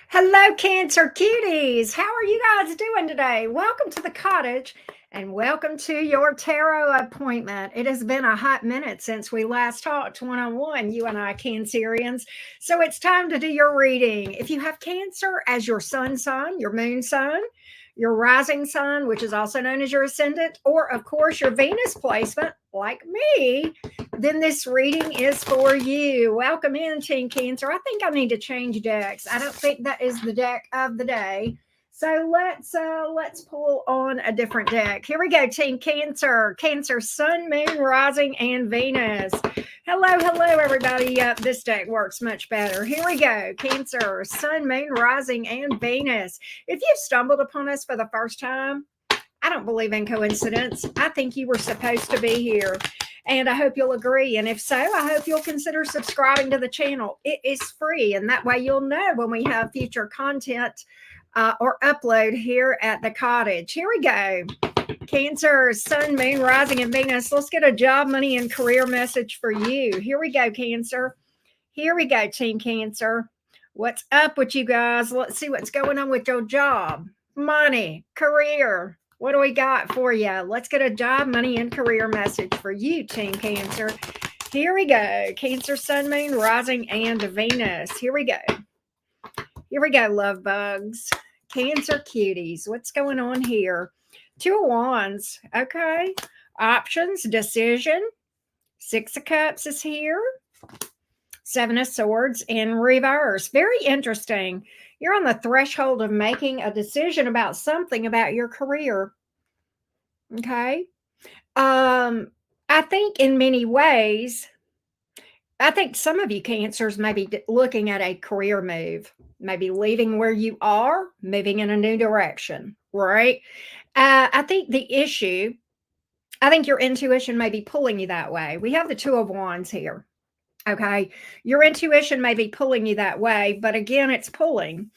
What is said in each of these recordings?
Hello, Cancer cuties. How are you guys doing today? Welcome to the cottage and welcome to your tarot appointment. It has been a hot minute since we last talked one on one, you and I, Cancerians. So it's time to do your reading. If you have Cancer as your sun sign, your moon sign, your rising sign, which is also known as your ascendant, or of course your Venus placement, like me, then this reading is for you. Welcome in, Team Cancer. I think I need to change decks. I don't think that is the deck of the day. So let's pull on a different deck. Here we go, Team Cancer. Cancer, Sun, Moon, Rising, and Venus. Hello, everybody. This deck works much better. Here we go. Cancer, Sun, Moon, Rising, and Venus. If you've stumbled upon us for the first time, I don't believe in coincidence. I think you were supposed to be here. And I hope you'll agree. And if so, I hope you'll consider subscribing to the channel. It is free. And that way you'll know when we have future content or upload here at the cottage. Here we go. Cancer, Sun, Moon, Rising, and Venus. Let's get a job, money, and career message for you. Here we go, Cancer. Here we go, Team Cancer. What's up with you guys? Let's see what's going on with your job, money, career. What do we got for you? Let's get a job, money, and career message for you, Team Cancer. Here we go. Cancer, Sun, Moon, Rising, and Venus. Here we go. Here we go, love bugs. Cancer cuties. What's going on here? Two of Wands. Okay. Options, decision. Six of Cups is here. Seven of Swords in reverse. Very interesting. You're on the threshold of making a decision about something about your career. Okay. I think in many ways, I think some of you Cancers may be looking at a career move, maybe leaving where you are, moving in a new direction, right? I think your intuition may be pulling you that way. We have the Two of Wands here. Okay. Your intuition may be pulling you that way, but again, it's pulling.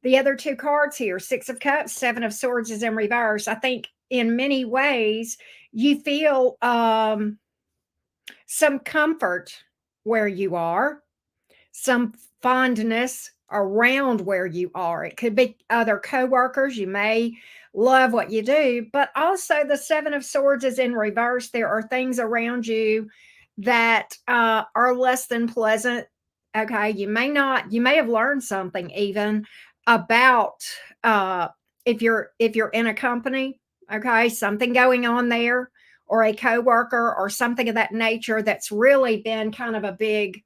The other two cards here, Six of Cups, Seven of Swords is in reverse. I think in many ways you feel some comfort where you are, some fondness around where you are. It could be other coworkers. You may love what you do, but also the Seven of Swords is in reverse. There are things around you that are less than pleasant. Okay. You may have learned something even about if you're in a company, okay, something going on there, or a coworker or something of that nature that's really been kind of a big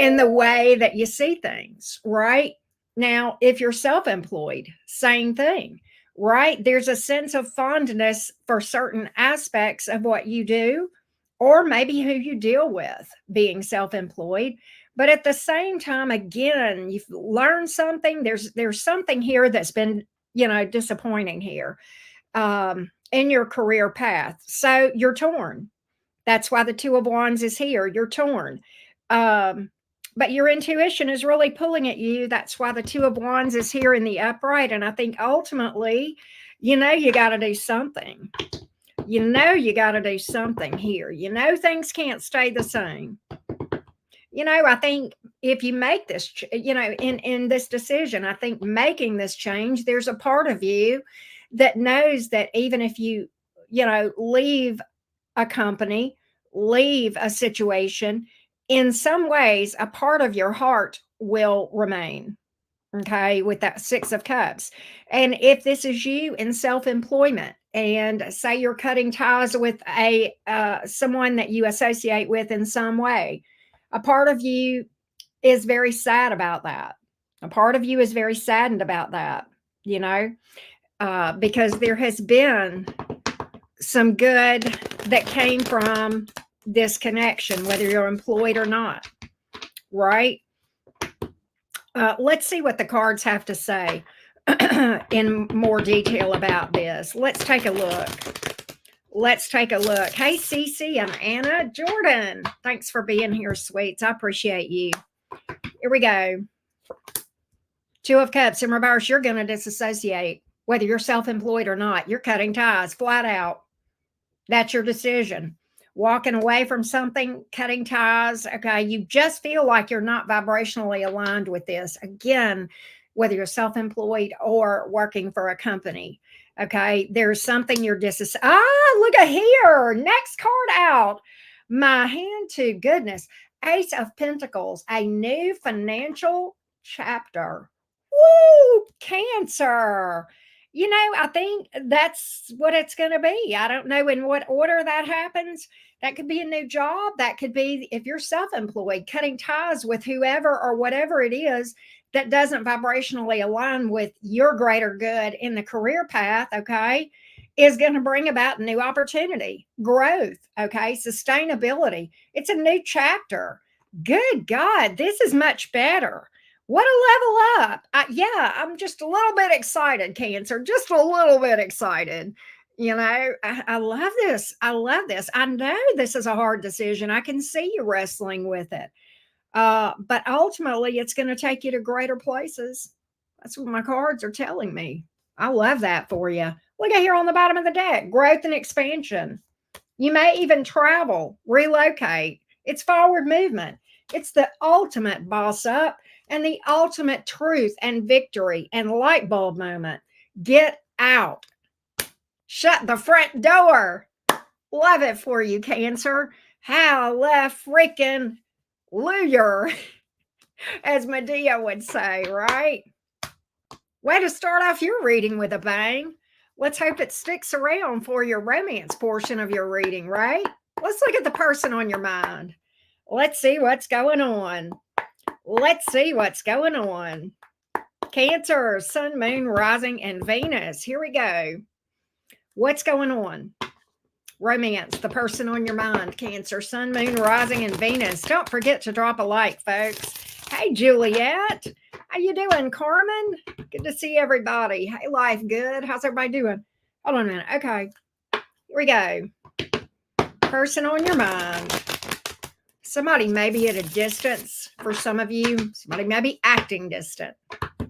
in the way that you see things, right? Now, if you're self-employed, same thing, right? There's a sense of fondness for certain aspects of what you do, or maybe who you deal with being self-employed. But at the same time, again, you've learned something. There's something here that's been, disappointing here in your career path. So you're torn. That's why the Two of Wands is here. You're torn. But your intuition is really pulling at you. That's why the Two of Wands is here in the upright. And I think ultimately, you got to do something. You got to do something here. Things can't stay the same. I think if you make this, in this decision, I think making this change, there's a part of you that knows that even if you, leave a company, leave a situation, in some ways, a part of your heart will remain. Okay, with that Six of Cups. And if this is you in self-employment, and say you're cutting ties with someone that you associate with in some way, a part of you is very sad about that. A part of you is very saddened about that, because there has been some good that came from this connection, whether you're employed or not, right? Let's see what the cards have to say in more detail about this. Let's take a look. Hey, Cece and Anna. Jordan, thanks for being here, sweets. I appreciate you. Here we go. Two of Cups in reverse. You're going to disassociate, whether you're self-employed or not. You're cutting ties flat out. That's your decision. walking away from something, cutting ties. Okay. You just feel like you're not vibrationally aligned with this. Again, whether you're self employed or working for a company. Okay. There's something you're look at here. Next card out. My hand to goodness. Ace of Pentacles, a new financial chapter. Woo! Cancer. I think that's what it's going to be. I don't know in what order that happens. That could be a new job. That could be, if you're self employed, cutting ties with whoever or whatever it is that doesn't vibrationally align with your greater good in the career path. Okay. Is going to bring about new opportunity, growth. Okay. Sustainability. It's a new chapter. Good God. This is much better. What a level up. I'm just a little bit excited, Cancer. Just a little bit excited. I love this. I love this. I know this is a hard decision. I can see you wrestling with it. But ultimately, it's going to take you to greater places. That's what my cards are telling me. I love that for you. Look at here on the bottom of the deck, growth and expansion. You may even travel, relocate. It's forward movement. It's the ultimate boss up and the ultimate truth and victory and light bulb moment. Get out. Shut the front door. Love it for you, Cancer. Hallelujah, as Medea would say, right? Way to start off your reading with a bang. Let's hope it sticks around for your romance portion of your reading, right? Let's look at the person on your mind. Let's see what's going on. Let's see what's going on. Cancer, Sun, Moon, Rising, and Venus. Here we go. What's going on? Romance, the person on your mind. Cancer, Sun, Moon, Rising, and Venus. Don't forget to drop a like, folks. Hey, Juliet. How you doing, Carmen? Good to see everybody. Hey, life good. How's everybody doing? Hold on a minute. Okay. Here we go. Person on your mind. Somebody may be at a distance for some of you. Somebody may be acting distant.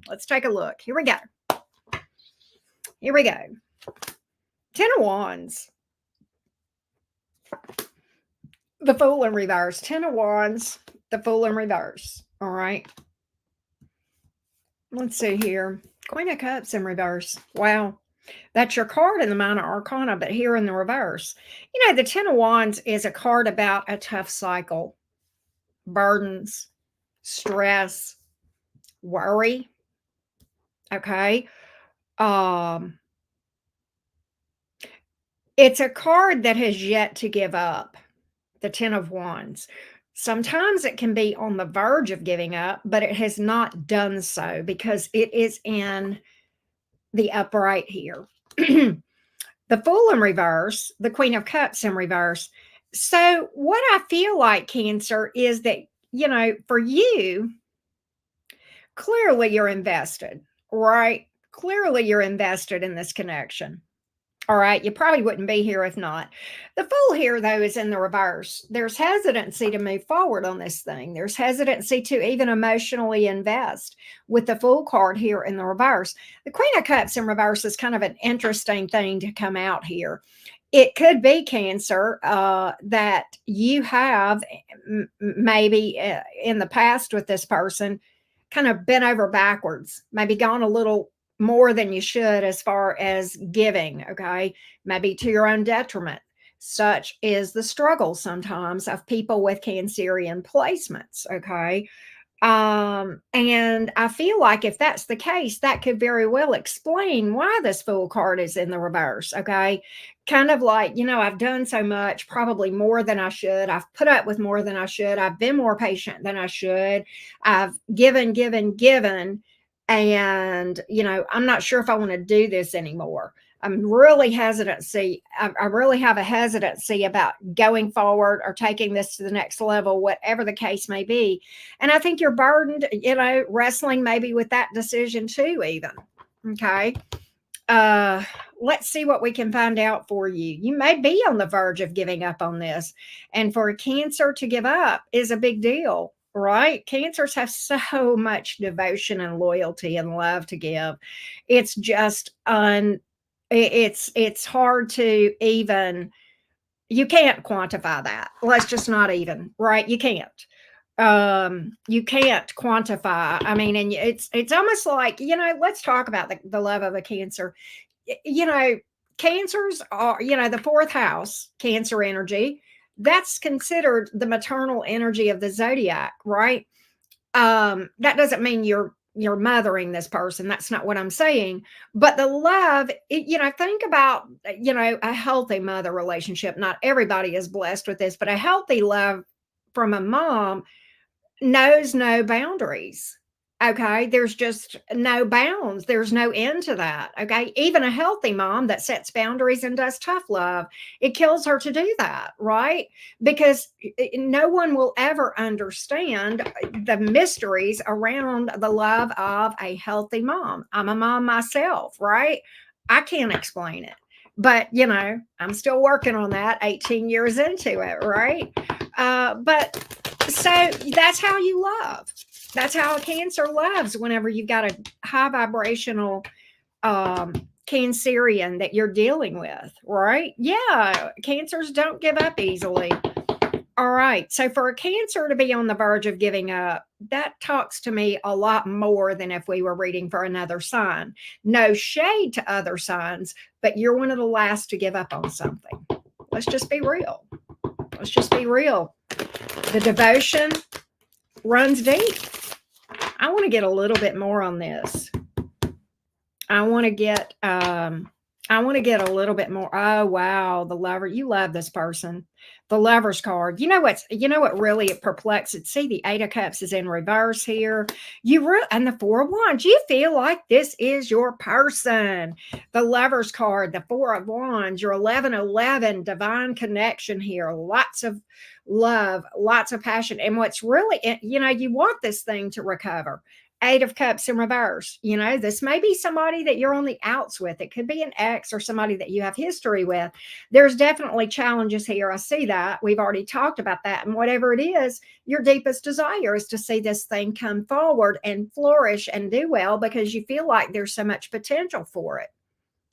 Let's take a look. Here we go. Here we go. 10 of Wands. The Fool in reverse. 10 of Wands. The Fool in reverse. All right. Let's see here. Queen of Cups in reverse. Wow. That's your card in the Minor Arcana, but here in the reverse. The 10 of Wands is a card about a tough cycle, burdens, stress, worry. Okay. It's a card that has yet to give up, the 10 of Wands. Sometimes it can be on the verge of giving up, but it has not done so because it is in the upright here. The Fool in reverse, the Queen of Cups in reverse. So what I feel like, Cancer, is that, for you, clearly you're invested, right? Clearly you're invested in this connection. All right. You probably wouldn't be here if not. The Fool here, though, is in the reverse. There's hesitancy to move forward on this thing. There's hesitancy to even emotionally invest with the Fool card here in the reverse. The Queen of Cups in reverse is kind of an interesting thing to come out here. It could be, Cancer, that you have maybe in the past with this person kind of bent over backwards, maybe gone a little more than you should as far as giving, okay? Maybe to your own detriment. Such is the struggle sometimes of people with Cancerian placements, okay? And I feel like if that's the case, that could very well explain why this Fool card is in the reverse, okay? Kind of like, I've done so much, probably more than I should. I've put up with more than I should. I've been more patient than I should. I've given. And, I'm not sure if I want to do this anymore. I'm really hesitancy. I really have a hesitancy about going forward or taking this to the next level, whatever the case may be. And I think you're burdened, wrestling maybe with that decision too, even. Okay. Let's see what we can find out for you. You may be on the verge of giving up on this. And for a Cancer to give up is a big deal. Right? Cancers have so much devotion and loyalty and love to give. It's just it's hard to even You can't quantify that. Let's just not even, right? You can't quantify. I mean, and it's almost like, let's talk about the love of a Cancer. You know, cancers are, the fourth house, Cancer energy, that's considered the maternal energy of the zodiac, right? That doesn't mean you're mothering this person. That's not what I'm saying. But the love, think about, a healthy mother relationship. Not everybody is blessed with this, but a healthy love from a mom knows no boundaries. Okay. There's just no bounds. There's no end to that. Okay. Even a healthy mom that sets boundaries and does tough love, it kills her to do that. Right. Because no one will ever understand the mysteries around the love of a healthy mom. I'm a mom myself. Right. I can't explain it. But, I'm still working on that 18 years into it. Right. But so that's how you love. That's how a Cancer loves whenever you've got a high vibrational Cancerian that you're dealing with, right? Yeah, Cancers don't give up easily. All right. So for a Cancer to be on the verge of giving up, that talks to me a lot more than if we were reading for another sign. No shade to other signs, but you're one of the last to give up on something. Let's just be real. Let's just be real. The devotion runs deep. I want to get a little bit more on this. I want to get a little bit more. Oh wow, the lover. You love this person. The Lover's card. You know what really perplexes. See, the Eight of Cups is in reverse here. And the Four of Wands. You feel like this is your person. The Lover's card, the Four of Wands, your 1111 divine connection here. Lots of love, lots of passion. And what's really, you want this thing to recover. Eight of Cups in reverse. This may be somebody that you're on the outs with. It could be an ex or somebody that you have history with. There's definitely challenges here. I see that. We've already talked about that. And whatever it is, your deepest desire is to see this thing come forward and flourish and do well because you feel like there's so much potential for it.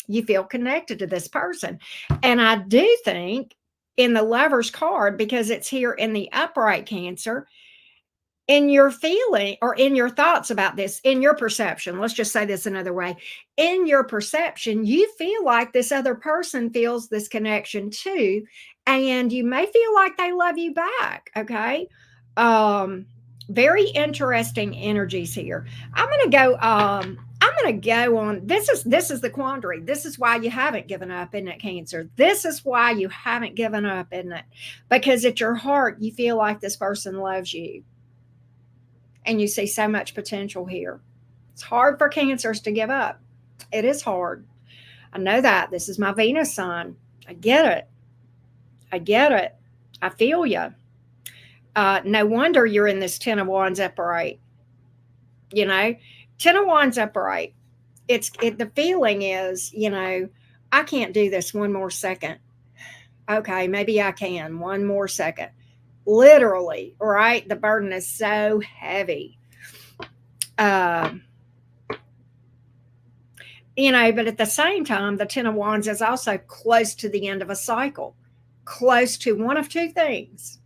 You feel connected to this person. And I do think in the Lover's card, because it's here in the upright Cancer, in your feeling or in your thoughts about this, in your perception, let's just say this another way. In your perception, you feel like this other person feels this connection too, and you may feel like they love you back. Okay. Very interesting energies here. I'm going to go on. This is the quandary. This is why you haven't given up, isn't it, Cancer? This is why you haven't given up, isn't it? Because at your heart, you feel like this person loves you. And you see so much potential here. It's hard for Cancers to give up. It is hard. I know that. This is my Venus sign. I get it. I feel you. No wonder you're in this Ten of Wands upright. Ten of Wands upright. The feeling is, I can't do this one more second. Okay, maybe I can. One more second. Literally, right? The burden is so heavy. But at the same time, the Ten of Wands is also close to the end of a cycle, close to one of two things,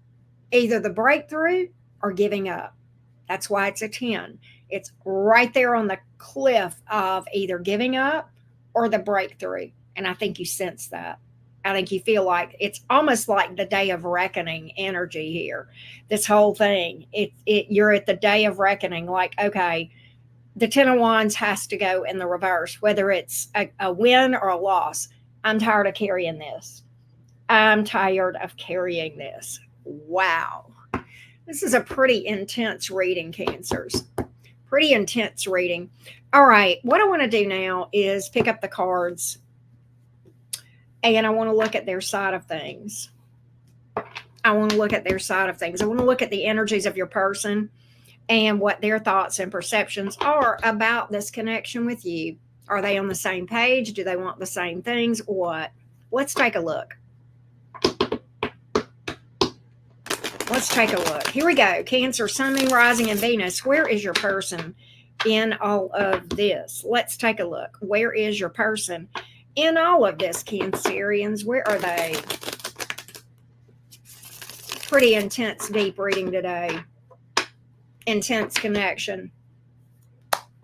either the breakthrough or giving up. That's why it's a 10. It's right there on the cliff of either giving up or the breakthrough. And I think you sense that. I think you feel like it's almost like the day of reckoning energy here. This whole thing, you're at the day of reckoning. Like, okay, the Ten of Wands has to go in the reverse, whether it's a win or a loss. I'm tired of carrying this. I'm tired of carrying this. Wow. This is a pretty intense reading, Cancers. Pretty intense reading. All right, what I want to do now is pick up the cards and I want to look at their side of things. I want to look at the energies of your person and what their thoughts and perceptions are about this connection with you. Are they on the same page? Do they want the same things? What? Let's take a look. Here we go. Cancer, Sun, Moon, Rising, and Venus. Where is your person in all of this? Let's take a look. Where is your person in all of this, Cancerians? Where are they? Pretty intense, deep reading today. Intense connection.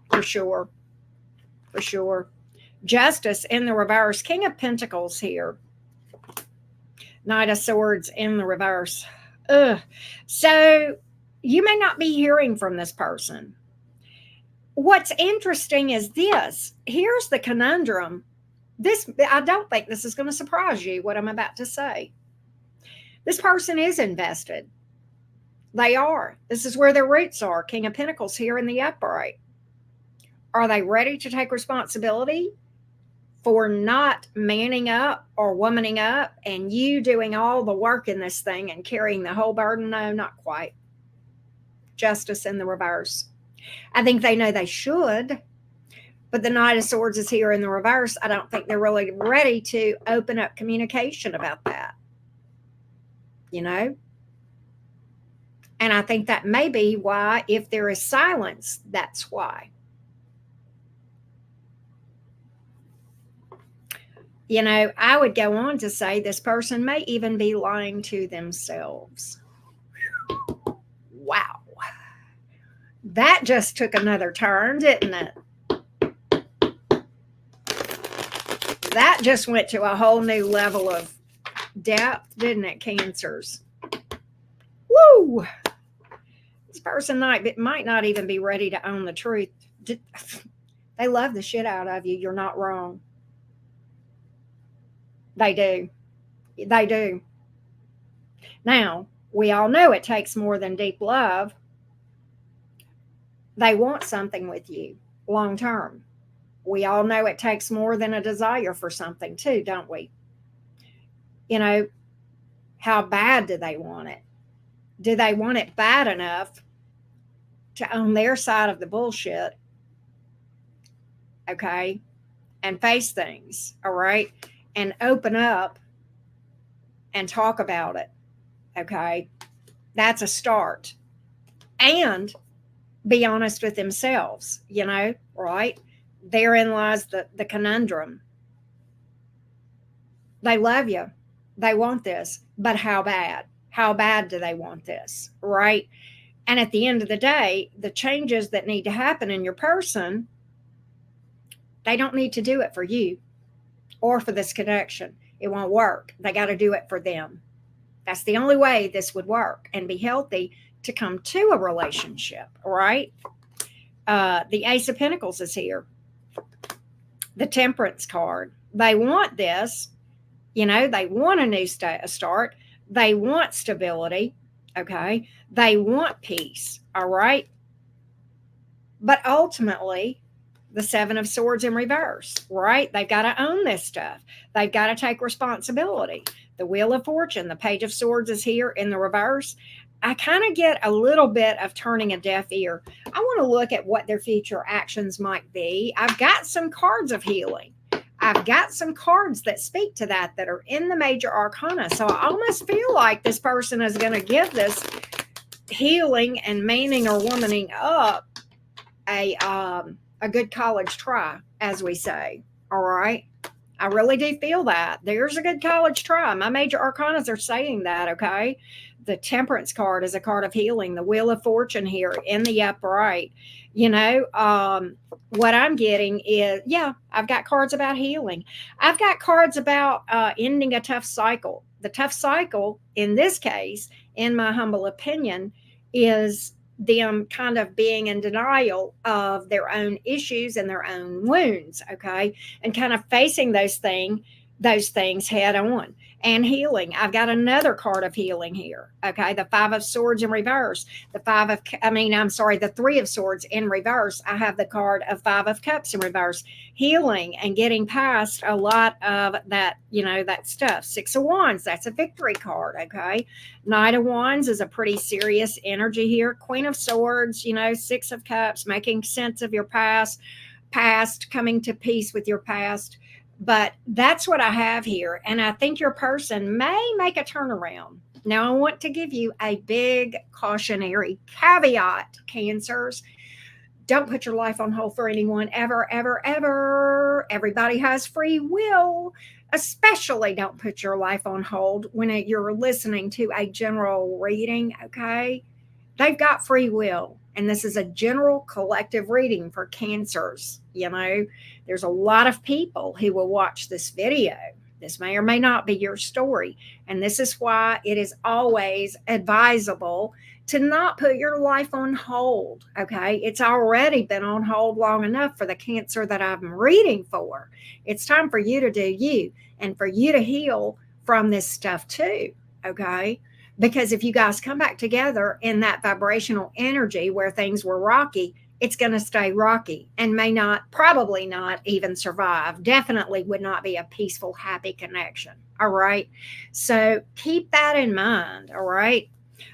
For sure. For sure. Justice in the reverse. King of Pentacles here. Knight of Swords in the reverse. Ugh. So you may not be hearing from this person. What's interesting is this. Here's the conundrum. I don't think this is going to surprise you, what I'm about to say. This person is invested. They are. This is where their roots are. King of Pentacles here in the upright. Are they ready to take responsibility for not manning up or womaning up and you doing all the work in this thing and carrying the whole burden? No, not quite. Justice in the reverse. I think they know they should, but the Knight of Swords is here in the reverse. I don't think they're really ready to open up communication about that. You know? And I think that may be why, if there is silence, that's why. You know, I would go on to say this person may even be lying to themselves. Wow. That just took another turn, didn't it? That just went to a whole new level of depth, didn't it, Cancers? Woo! This person might not even be ready to own the truth. They love the shit out of you. You're not wrong. They do. They do. Now, we all know it takes more than deep love. They want something with you long term. We all know it takes more than a desire for something too, don't we? You know, how bad do they want it? Do they want it bad enough to own their side of the bullshit? Okay. And face things. All right. And open up and talk about it. Okay. That's a start. And be honest with themselves, you know, right? Therein lies the conundrum. They love you. They want this, but how bad? How bad do they want this, right? And at the end of the day, the changes that need to happen in your person, they don't need to do it for you or for this connection. It won't work. They got to do it for them. That's the only way this would work and be healthy to come to a relationship, right? The Ace of Pentacles is here. The Temperance card. They want this. You know, they want a new start. They want stability. Okay. They want peace. All right. But ultimately, the Seven of Swords in reverse, right? They've got to own this stuff. They've got to take responsibility. The Wheel of Fortune, the Page of Swords is here in the reverse. I kind of get a little bit of turning a deaf ear. I want to look at what their future actions might be. I've got some cards of healing. I've got some cards that speak to that are in the major arcana. So I almost feel like this person is going to give this healing and manning or womaning up a good college try, as we say. All right. I really do feel that. There's a good college try. My major arcanas are saying that, okay? The Temperance card is a card of healing. The Wheel of Fortune here in the upright. You know, what I'm getting is, yeah, I've got cards about healing. I've got cards about ending a tough cycle. The tough cycle, in this case, in my humble opinion, is them kind of being in denial of their own issues and their own wounds, okay? And kind of facing those things head on and healing. I've got another card of healing here, okay? The Five of Swords in reverse. The Three of Swords in reverse. I have the card of Five of Cups in reverse. Healing and getting past a lot of that, you know, that stuff. Six of Wands, that's a victory card, okay? Knight of Wands is a pretty serious energy here. Queen of Swords, you know, Six of Cups, making sense of your past, coming to peace with your past. But that's what I have here. And I think your person may make a turnaround. Now, I want to give you a big cautionary caveat, Cancers. Don't put your life on hold for anyone ever, ever, ever. Everybody has free will. Especially don't put your life on hold when you're listening to a general reading, okay? They've got free will. And this is a general collective reading for cancers. There's a lot of people who will watch this video. This may or may not be your story. And this is why it is always advisable to not put your life on hold. Okay. It's already been on hold long enough for the cancer that I'm reading for. It's time for you to do you and for you to heal from this stuff too. Okay. Because if you guys come back together in that vibrational energy where things were rocky, it's going to stay rocky and may not, probably not even survive. Definitely would not be a peaceful, happy connection. All right. So keep that in mind. All right.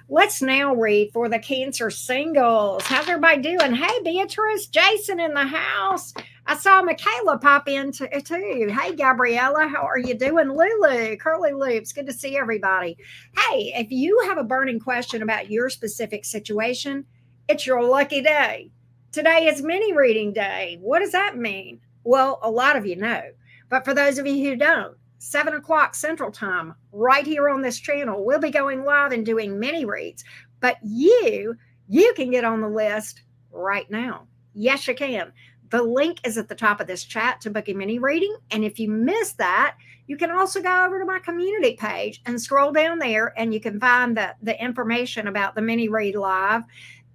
Let's now read for the Cancer singles. How's everybody doing? Hey, Beatrice, Jason in the house. I saw Michaela pop in too. Hey, Gabriella, how are you doing? Lulu, Curly Loops, good to see everybody. Hey, if you have a burning question about your specific situation, it's your lucky day. Today is mini reading day. What does that mean? Well, a lot of you know, but for those of you who don't, 7 o'clock Central Time, right here on this channel, we'll be going live and doing mini reads. But you can get on the list right now. Yes, you can. The link is at the top of this chat to book a mini reading. And if you miss that, you can also go over to my community page and scroll down there, and you can find the information about the mini read live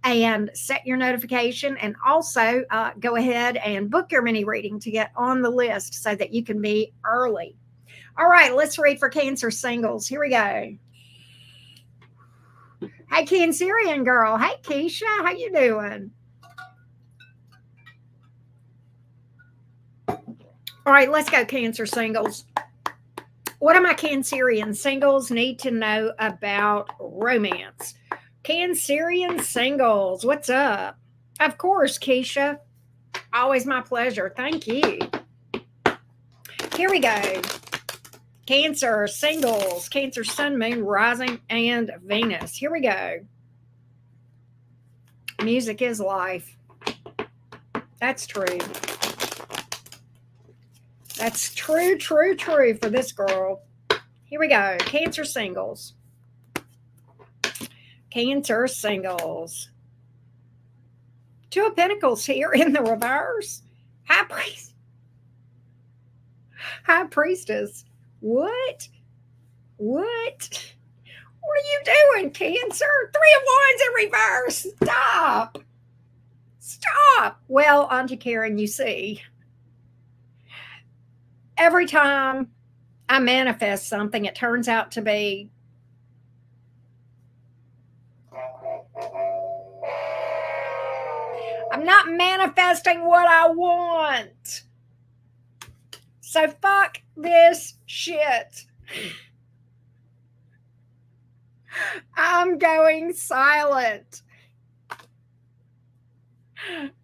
and set your notification, and also go ahead and book your mini reading to get on the list so that you can be early. All right, let's read for Cancer singles. Here we go. Hey, Cancerian girl. Hey, Keisha. How you doing? All right, let's go, Cancer singles. What do my Cancerian singles need to know about romance? Cancerian singles, what's up? Of course, Keisha. Always my pleasure. Thank you. Here we go. Cancer singles, Cancer sun, moon, rising, and Venus. Here we go. Music is life. That's true. That's true, true, true for this girl. Here we go. Cancer singles. Cancer singles. Two of Pentacles here in the reverse. High priest. High priestess. What? What? What are you doing, Cancer? 3 of Wands in reverse. Stop. Stop. Well, Auntie Karen, you see, every time I manifest something, it turns out to be I'm not manifesting what I want. So fuck this shit. I'm going silent.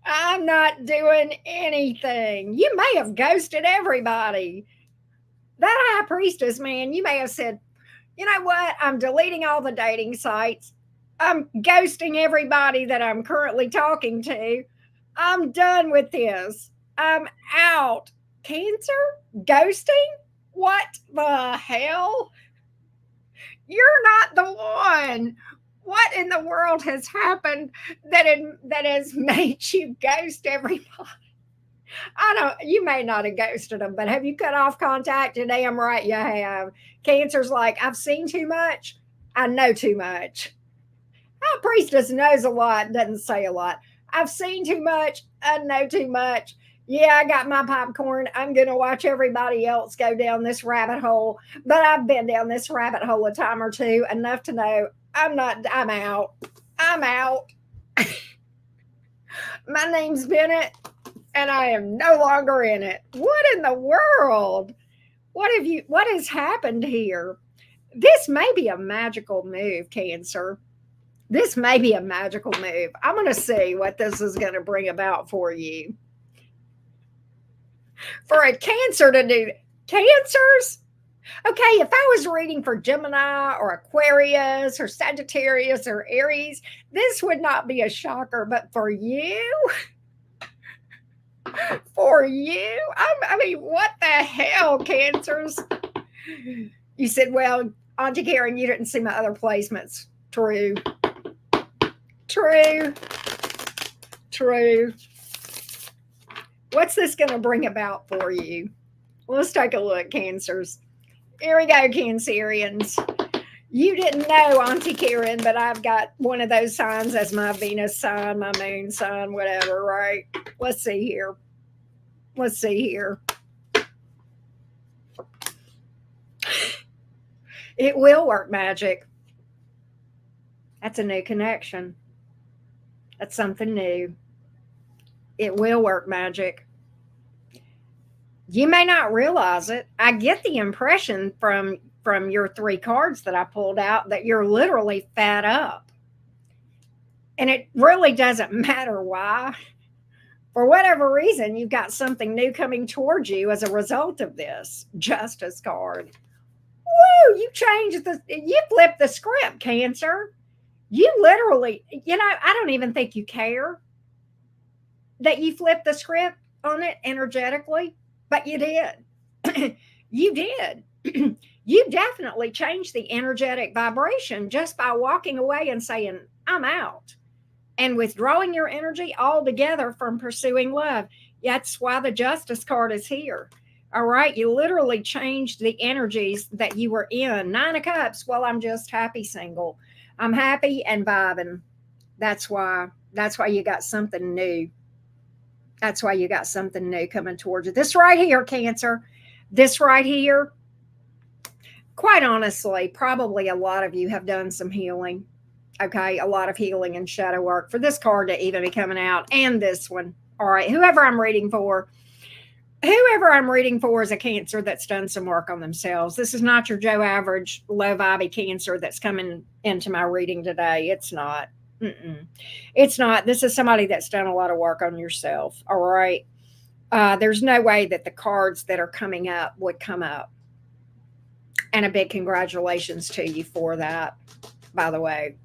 I'm not doing anything. You may have ghosted everybody. That high priestess, man, you may have said, you know what? I'm deleting all the dating sites. I'm ghosting everybody that I'm currently talking to. I'm done with this. I'm out. Cancer? Ghosting? What the hell? You're not the one. What in the world has happened that has made you ghost everybody? You may not have ghosted them, but have you cut off contact? And damn right you have. Cancer's like, I've seen too much. I know too much. High priestess knows a lot, doesn't say a lot. I've seen too much. I know too much. Yeah, I got my popcorn. I'm going to watch everybody else go down this rabbit hole. But I've been down this rabbit hole a time or two, enough to know I'm out. I'm out. My name's Bennett, and I am no longer in it. What in the world? What has happened here? This may be a magical move, Cancer. This may be a magical move. I'm going to see what this is going to bring about for you. For a Cancer to do Cancers? Okay, if I was reading for Gemini or Aquarius or Sagittarius or Aries, this would not be a shocker. But for you, For you? I mean, what the hell, Cancers? You said, well, Auntie Karen, you didn't see my other placements. True. True. True. What's this going to bring about for you? Let's take a look, Cancers. Here we go, Cancerians. You didn't know, Auntie Karen, but I've got one of those signs as my Venus sign, my moon sign, whatever, right? Let's see here. Let's see here. It will work magic. That's a new connection. That's something new. It will work magic. You may not realize it. I get the impression from your 3 cards that I pulled out that you're literally fed up. And it really doesn't matter why. For whatever reason, you've got something new coming towards you as a result of this Justice card. Woo! You flipped the script, Cancer. You literally, I don't even think you care that you flipped the script on it energetically, but you did. You did. You definitely changed the energetic vibration just by walking away and saying, I'm out, and withdrawing your energy altogether from pursuing love. That's why the Justice card is here. All right. You literally changed the energies that you were in. 9 of Cups. Well, I'm just happy single. I'm happy and vibing. That's why you got something new. That's why you got something new coming towards you. This right here, Cancer. This right here. Quite honestly, probably a lot of you have done some healing. Okay. A lot of healing and shadow work for this card to even be coming out, and this one. All right. Whoever I'm reading for is a Cancer that's done some work on themselves. This is not your Joe average low vibey Cancer that's coming into my reading today. It's not. It's not. This is somebody that's done a lot of work on yourself. All right. There's no way that the cards that are coming up would come up. And a big congratulations to you for that, by the way.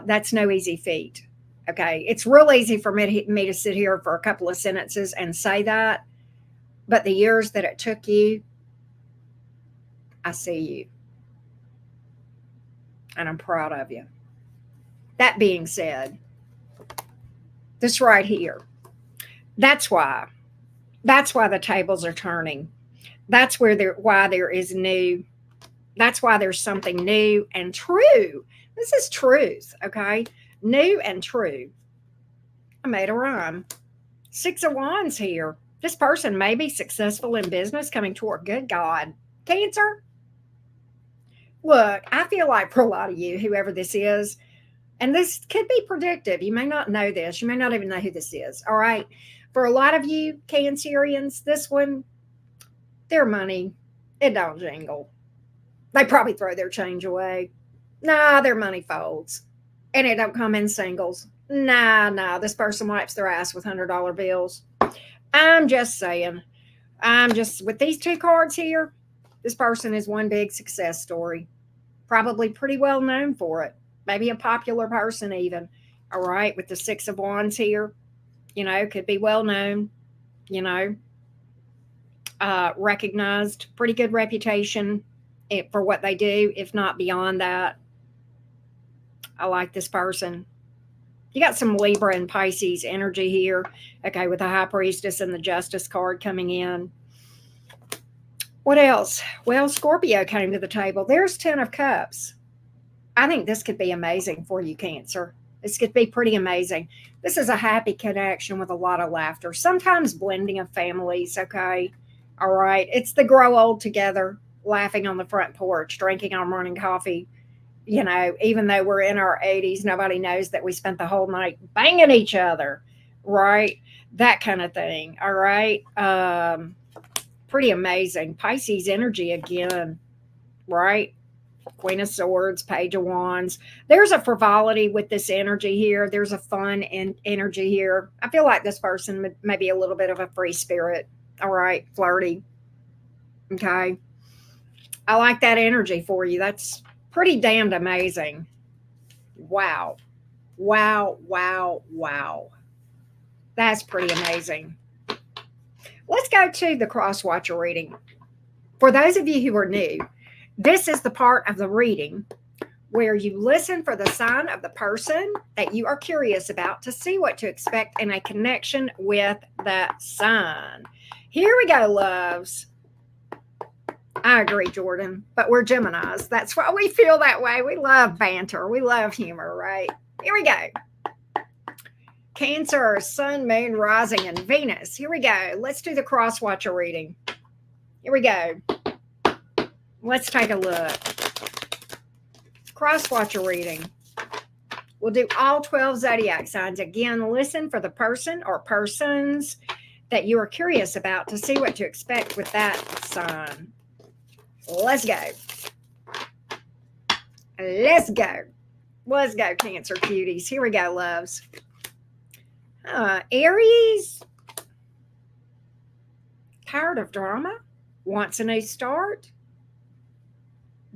That's no easy feat. Okay. It's real easy for me to sit here for a couple of sentences and say that. But the years that it took you, I see you. And I'm proud of you. That being said, this right here, that's why the tables are turning. That's why there is new. That's why there's something new and true. This is truth, okay? New and true. I made a rhyme. 6 of Wands here. This person may be successful in business coming toward, good God. Cancer? Look, I feel like for a lot of you, whoever this is, and this could be predictive. You may not know this. You may not even know who this is. All right. For a lot of you Cancerians, this one, their money, it don't jingle. They probably throw their change away. Nah, their money folds. And it don't come in singles. Nah. This person wipes their ass with $100 bills. I'm just saying. With these 2 cards here, this person is one big success story. Probably pretty well known for it. Maybe a popular person even. All right. With the 6 of Wands here, could be well known, recognized, pretty good reputation for what they do, if not beyond that. I like this person. You got some Libra and Pisces energy here. Okay, with the High Priestess and the Justice card coming in. What else? Well, Scorpio came to the table. There's 10 of Cups. I think this could be amazing for you, Cancer. This could be pretty amazing. This is a happy connection with a lot of laughter. Sometimes blending of families, okay? All right. It's the grow old together, laughing on the front porch, drinking our morning coffee. Even though we're in our 80s, nobody knows that we spent the whole night banging each other, right? That kind of thing, all right? Pretty amazing. Pisces energy again, right? Queen of Swords, Page of Wands. There's a frivolity with this energy here. There's a fun energy here. I feel like this person may be a little bit of a free spirit, all right? Flirty, okay? I like that energy for you. That's pretty damned amazing. Wow. That's pretty amazing. Let's go to the Crosswatcher reading. For those of you who are new, this is the part of the reading where you listen for the sign of the person that you are curious about to see what to expect in a connection with that sign. Here we go, loves. I agree, Jordan, but we're Geminis. That's why we feel that way. We love banter. We love humor, right? Here we go. Cancer, Sun, Moon, Rising, and Venus. Here we go. Let's do the Crosswatcher reading. Here we go. Let's take a look. Crosswatcher reading. We'll do all 12 zodiac signs. Again, listen for the person or persons that you are curious about to see what to expect with that sign. Let's go. Let's go. Let's go, Cancer cuties. Here we go, loves. Aries. Tired of drama. Wants a new start.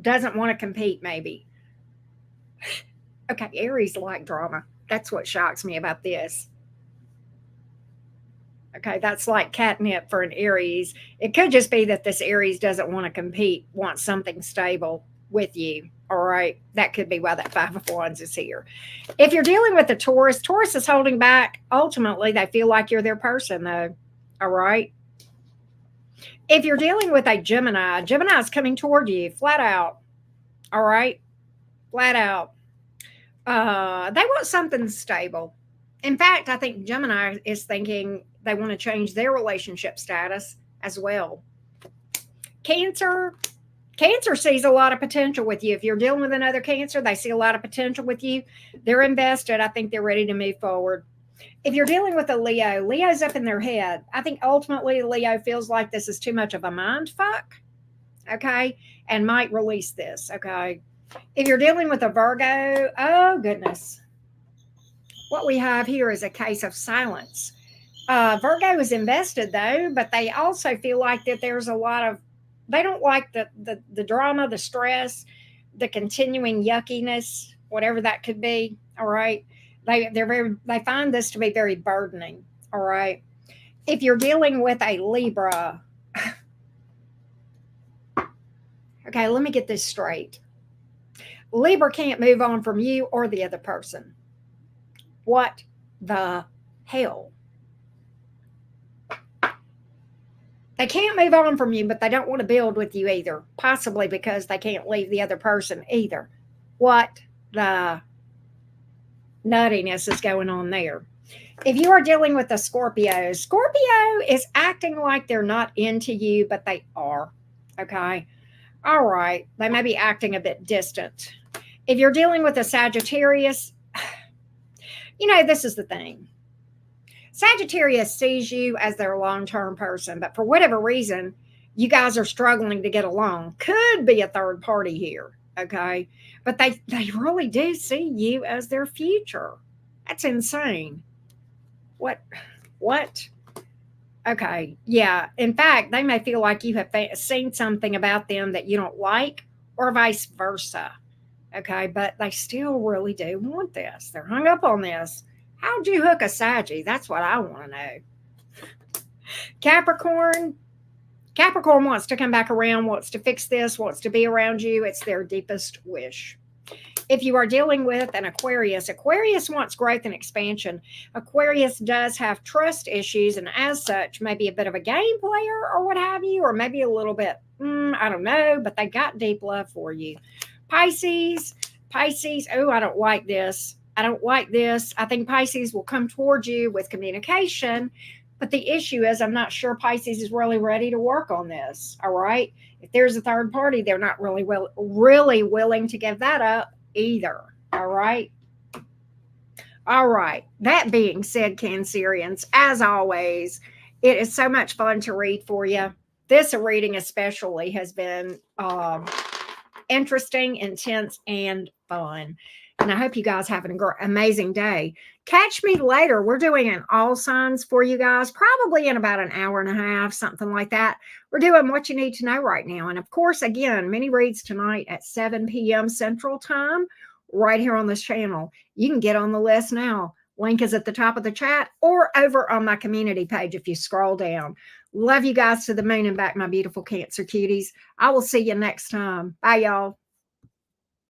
Doesn't want to compete, maybe. Okay, Aries like drama. That's what shocks me about this. Okay, that's like catnip for an Aries. It could just be that this Aries doesn't want to compete, wants something stable with you. All right, that could be why that Five of Wands is here. If you're dealing with a Taurus, Taurus is holding back. Ultimately, they feel like you're their person, though. All right. If you're dealing with a Gemini, Gemini is coming toward you, flat out. All right, flat out. They want something stable. In fact, I think Gemini is thinking they want to change their relationship status as well. Cancer. Cancer sees a lot of potential with you. If you're dealing with another Cancer, they see a lot of potential with you. They're invested. I think they're ready to move forward. If you're dealing with a Leo, Leo's up in their head. I think ultimately Leo feels like this is too much of a mind fuck, okay, and might release this, okay. If you're dealing with a Virgo, oh goodness. What we have here is a case of silence. Virgo is invested though, but they also feel like that there's a lot of, they don't like the drama, the stress, the continuing yuckiness, whatever that could be. All right. They find this to be very burdening. All right. If you're dealing with a Libra, okay, let me get this straight. Libra can't move on from you or the other person. What the hell? They can't move on from you, but they don't want to build with you either, possibly because they can't leave the other person either. What the nuttiness is going on there? If you are dealing with a Scorpio, Scorpio is acting like they're not into you, but they are. Okay. All right. They may be acting a bit distant. If you're dealing with a Sagittarius, you know, this is the thing. Sagittarius sees you as their long-term person, but for whatever reason, you guys are struggling to get along. Could be a third party here, okay? But they really do see you as their future. That's insane. What? Okay, yeah. In fact, they may feel like you have seen something about them that you don't like, or vice versa. Okay, but they still really do want this. They're hung up on this. How'd you hook a Saggy? That's what I want to know. Capricorn. Capricorn wants to come back around, wants to fix this, wants to be around you. It's their deepest wish. If you are dealing with an Aquarius, Aquarius wants growth and expansion. Aquarius does have trust issues, and as such, maybe a bit of a game player or what have you, or maybe a little bit, I don't know, but they got deep love for you. Pisces, oh, I don't like this. I think Pisces will come towards you with communication, but the issue is I'm not sure Pisces is really ready to work on this, all right? If there's a third party, they're not really willing to give that up either, all right? All right, that being said, Cancerians, as always, it is so much fun to read for you. This reading especially has been interesting, intense, and fun. And I hope you guys have an amazing day. Catch me later. We're doing an all signs for you guys, probably in about an hour and a half, something like that. We're doing what you need to know right now. And of course, again, mini reads tonight at 7 p.m. Central Time, right here on this channel. You can get on the list now. Link is at the top of the chat or over on my community page if you scroll down. Love you guys to the moon and back, my beautiful Cancer cuties. I will see you next time. Bye, y'all.